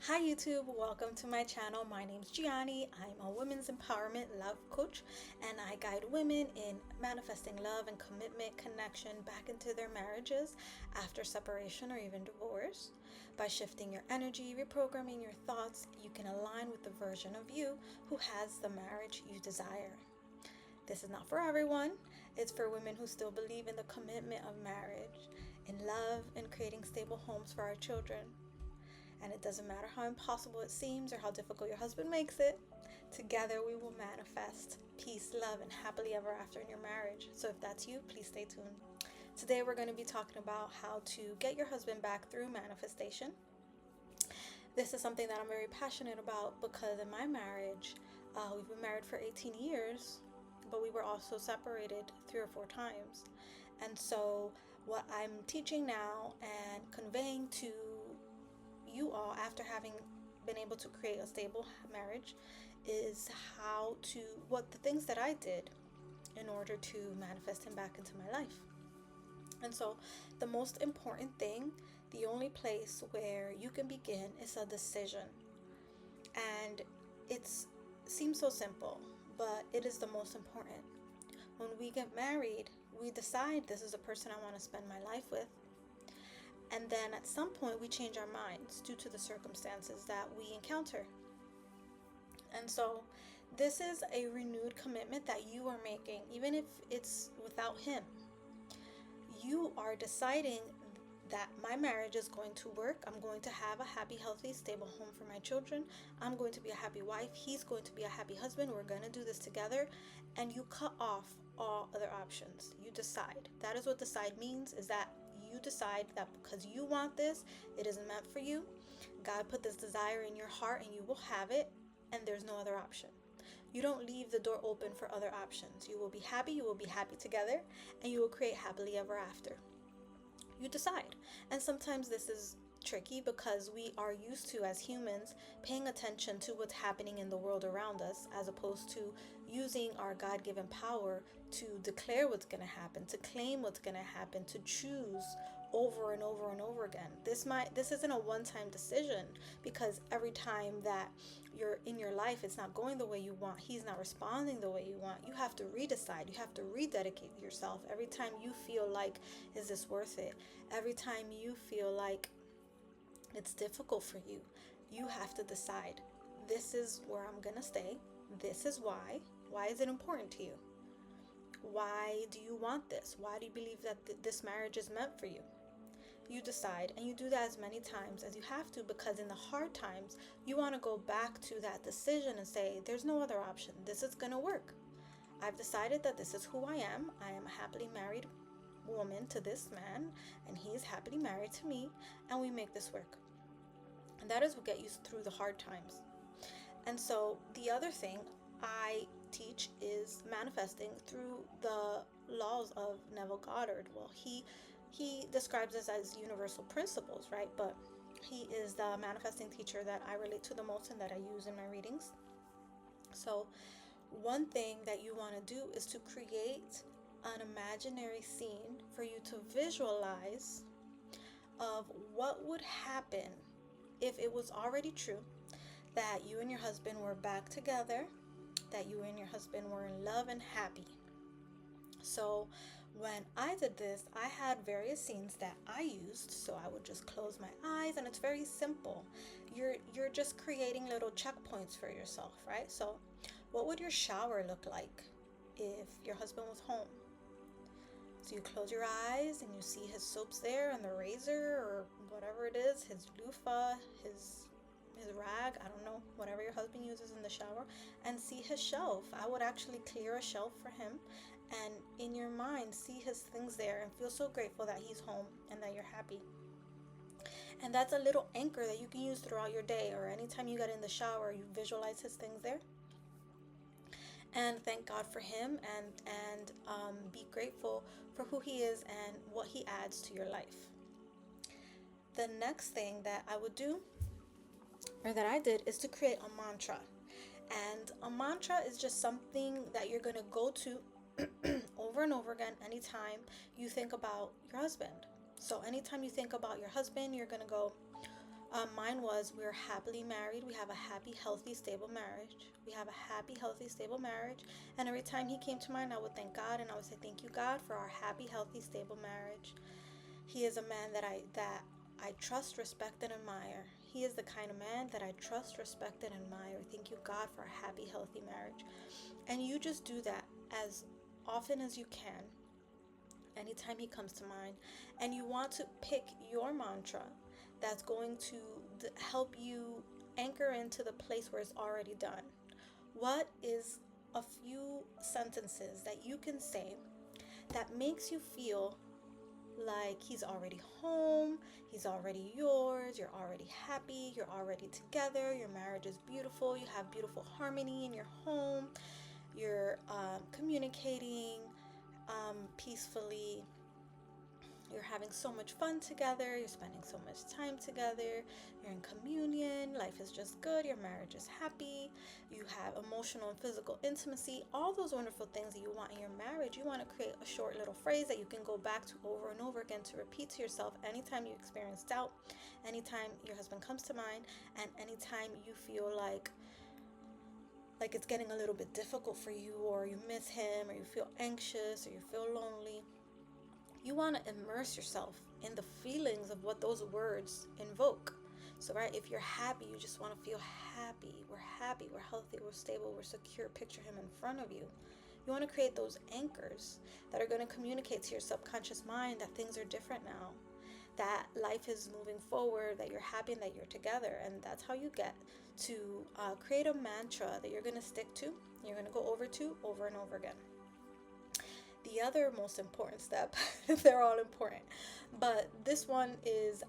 Hi YouTube, welcome to my channel. My name's Gianni. I'm a women's empowerment love coach and I guide women in manifesting love and commitment connection back into their marriages after separation or even divorce. By shifting your energy, reprogramming your thoughts, you can align with the version of you who has the marriage you desire. This is not for everyone. It's for women who still believe in the commitment of marriage, in love, and creating stable homes for our children. And it doesn't matter how impossible it seems or how difficult your husband makes it, together we will manifest peace, love, and happily ever after in your marriage. So if that's you, please stay tuned. Today we're going to be talking about how to get your husband back through manifestation. This is something that I'm very passionate about because in my marriage, we've been married for 18 years, but we were also separated 3 or 4 times. And so what I'm teaching now and conveying to you all after having been able to create a stable marriage is what the things that I did in order to manifest him back into my life. And so the most important thing, the only place where you can begin is a decision. And it seems so simple, but it is the most important. When we get married, we decide this is a person I want to spend my life with. And then at some point we change our minds due to the circumstances that we encounter. And so this is a renewed commitment that you are making, even if it's without him. You are deciding that my marriage is going to work. I'm going to have a happy, healthy, stable home for my children. I'm going to be a happy wife. He's going to be a happy husband. We're going to do this together. And you cut off all other options. You decide. That is what decide means, is that you decide that because you want this, it isn't meant for you. God put this desire in your heart and you will have it, and there's no other option. You don't leave the door open for other options. You will be happy together, and you will create happily ever after. You decide. And sometimes this is tricky because we are used to, as humans, paying attention to what's happening in the world around us as opposed to using our God-given power to declare what's going to happen, to claim what's going to happen, to choose over and over and over again. This isn't a one-time decision, because every time that you're in your life, it's not going the way you want. He's not responding the way you want. You have to redecide. You have to rededicate yourself. Every time you feel like, is this worth it? Every time you feel like it's difficult for you, you have to decide, this is where I'm gonna stay. This is why. Why is it important to you? Why do you want this? Why do you believe that this marriage is meant for you? You decide, and you do that as many times as you have to, because in the hard times you want to go back to that decision and say, there's no other option. This is gonna work. I've decided that this is who I am. I am a happily married woman to this man, and he is happily married to me, and we make this work. And that is what gets you through the hard times. And so the other thing I teach is manifesting through the laws of Neville Goddard. Well, he describes this as universal principles, right? But he is the manifesting teacher that I relate to the most and that I use in my readings. So one thing that you want to do is to create an imaginary scene for you to visualize of what would happen if it was already true that you and your husband were back together, that you and your husband were in love and happy. So when I did this, I had various scenes that I used. So I would just close my eyes, and it's very simple. You're just creating little checkpoints for yourself, right? So what would your shower look like if your husband was home? So you close your eyes and you see his soaps there, and the razor or whatever it is, his loofah, his rag, I don't know, whatever your husband uses in the shower, and see his shelf. I would actually clear a shelf for him, and in your mind see his things there and feel so grateful that he's home and that you're happy. And that's a little anchor that you can use throughout your day, or anytime you get in the shower, you visualize his things there and thank God for him, and be grateful for who he is and what he adds to your life. The next thing that I would do, or that I did, is to create a mantra. And a mantra is just something that you're going to go to over and over again anytime you think about your husband. So anytime you think about your husband, you're going to go, Mine was, we're happily married. We have a happy, healthy, stable marriage. We have a happy, healthy, stable marriage. And every time he came to mind, I would thank God and I would say, thank you, God, for our happy, healthy, stable marriage. He is a man that I trust, respect, and admire. He is the kind of man that I trust, respect, and admire. Thank you, God, for a happy, healthy marriage. And you just do that as often as you can, anytime he comes to mind. And you want to pick your mantra that's going to help you anchor into the place where it's already done. What is a few sentences that you can say that makes you feel like he's already home, he's already yours, you're already happy, you're already together, your marriage is beautiful, you have beautiful harmony in your home, you're communicating peacefully, you're having so much fun together, you're spending so much time together, you're in communion, life is just good, your marriage is happy, you have emotional and physical intimacy, all those wonderful things that you want in your marriage. You want to create a short little phrase that you can go back to over and over again to repeat to yourself anytime you experience doubt, anytime your husband comes to mind, and anytime you feel like it's getting a little bit difficult for you, or you miss him, or you feel anxious, or you feel lonely. You want to immerse yourself in the feelings of what those words invoke. So, right, if you're happy, you just want to feel happy. We're happy, we're healthy, we're stable, we're secure. Picture him in front of you. You want to create those anchors that are going to communicate to your subconscious mind that things are different now, that life is moving forward, that you're happy, and that you're together. And that's how you get to create a mantra that you're going to stick to, you're going to go over to over and over again. The other most important step, they're all important, but this one is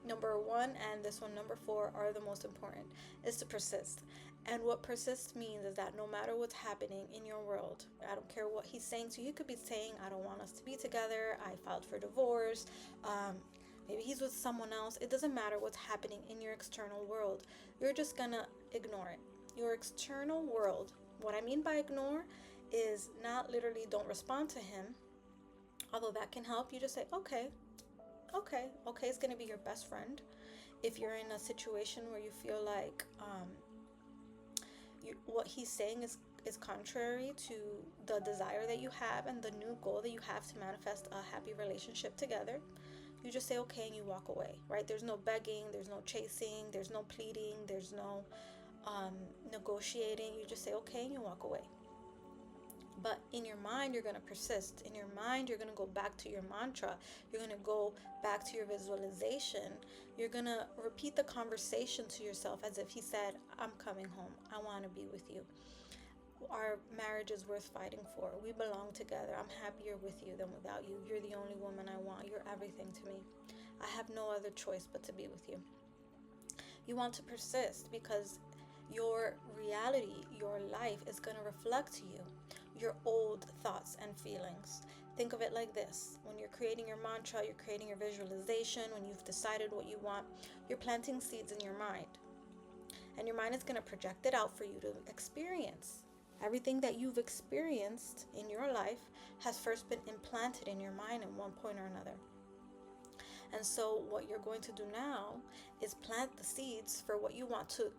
number 1, and this one, number 4, are the most important, is to persist. And what persist means is that no matter what's happening in your world, I don't care what he's saying to you. He could be saying, I don't want us to be together, I filed for divorce, maybe he's with someone else. It doesn't matter what's happening in your external world. You're just gonna ignore it. Your external world, what I mean by ignore is not literally don't respond to him, although that can help. You just say, okay is going to be your best friend. If you're in a situation where you feel like what he's saying is contrary to the desire that you have and the new goal that you have to manifest a happy relationship together, you just say okay and you walk away, right? There's no begging, there's no chasing, there's no pleading, there's no negotiating. You just say okay and you walk away. But in your mind, you're going to persist. In your mind, you're going to go back to your mantra. You're going to go back to your visualization. You're going to repeat the conversation to yourself as if he said, I'm coming home. I want to be with you. Our marriage is worth fighting for. We belong together. I'm happier with you than without you. You're the only woman I want. You're everything to me. I have no other choice but to be with you. You want to persist because your reality, your life is going to reflect to you your old thoughts and feelings. Think of it like this. When you're creating your mantra, you're creating your visualization, when you've decided what you want, you're planting seeds in your mind. And your mind is going to project it out for you to experience. Everything that you've experienced in your life has first been implanted in your mind at one point or another. And so what you're going to do now is plant the seeds for what you want to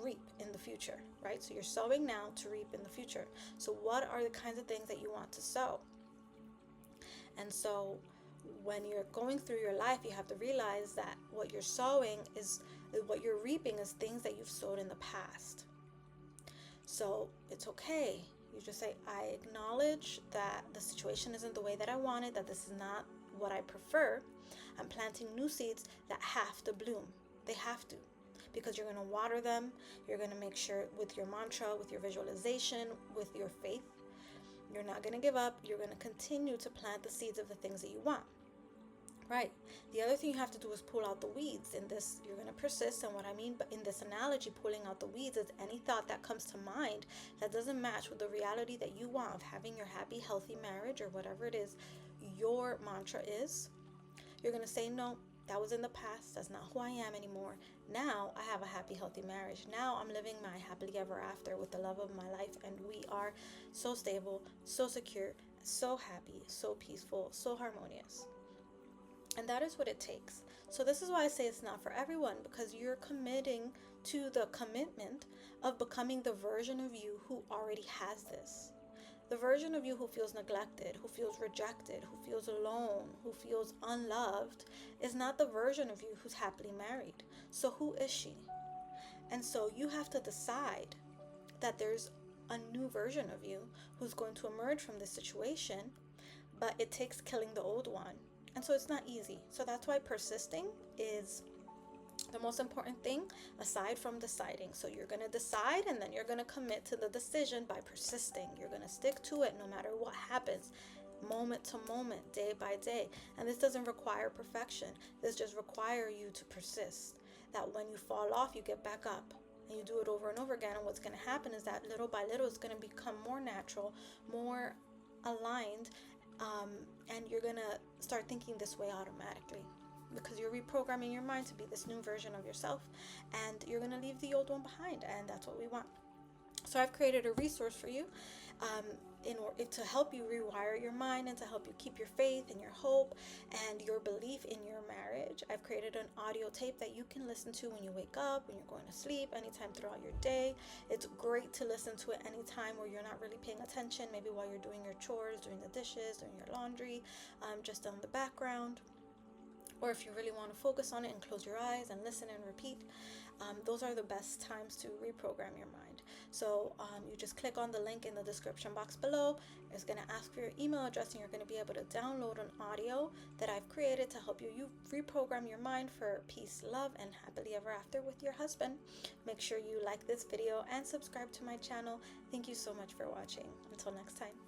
reap in the future, right? So you're sowing now to reap in the future. So what are the kinds of things that you want to sow? And so when you're going through your life, you have to realize that what you're sowing is what you're reaping is things that you've sowed in the past. So it's okay. You just say, I acknowledge that the situation isn't the way that I wanted, that this is not what I prefer. I'm planting new seeds that have to bloom. They have to. Because you're going to water them, you're going to make sure with your mantra, with your visualization, with your faith, you're not going to give up. You're going to continue to plant the seeds of the things that you want, right? The other thing you have to do is pull out the weeds. In this, you're going to persist. And what I mean in this analogy, pulling out the weeds, is any thought that comes to mind that doesn't match with the reality that you want of having your happy, healthy marriage, or whatever it is your mantra is. You're going to say, no, that was in the past. That's not who I am anymore. Now I have a happy, healthy marriage. Now I'm living my happily ever after with the love of my life. And we are so stable, so secure, so happy, so peaceful, so harmonious. And that is what it takes. So this is why I say it's not for everyone, because you're committing to the commitment of becoming the version of you who already has this. The version of you who feels neglected, who feels rejected, who feels alone, who feels unloved, is not the version of you who's happily married. So who is she? And so you have to decide that there's a new version of you who's going to emerge from this situation, but it takes killing the old one. And so it's not easy. So that's why persisting is the most important thing, aside from deciding. So you're going to decide, and then you're going to commit to the decision by persisting. You're going to stick to it no matter what happens, moment to moment, day by day. And this doesn't require perfection. This just requires you to persist. That when you fall off, you get back up. And you do it over and over again. And what's going to happen is that little by little, it's going to become more natural, more aligned, and you're going to start thinking this way automatically, because you're reprogramming your mind to be this new version of yourself, and you're going to leave the old one behind, and that's what we want. So I've created a resource for you in order to help you rewire your mind and to help you keep your faith and your hope and your belief in your marriage. I've created an audio tape that you can listen to when you wake up, when you're going to sleep, anytime throughout your day. It's great to listen to it anytime where you're not really paying attention, maybe while you're doing your chores, doing the dishes, doing your laundry, just on the background. Or if you really want to focus on it and close your eyes and listen and repeat, those are the best times to reprogram your mind. So you just click on the link in the description box below. It's going to ask for your email address, and you're going to be able to download an audio that I've created to help you reprogram your mind for peace, love, and happily ever after with your husband. Make sure you like this video and subscribe to my channel. Thank you so much for watching. Until next time.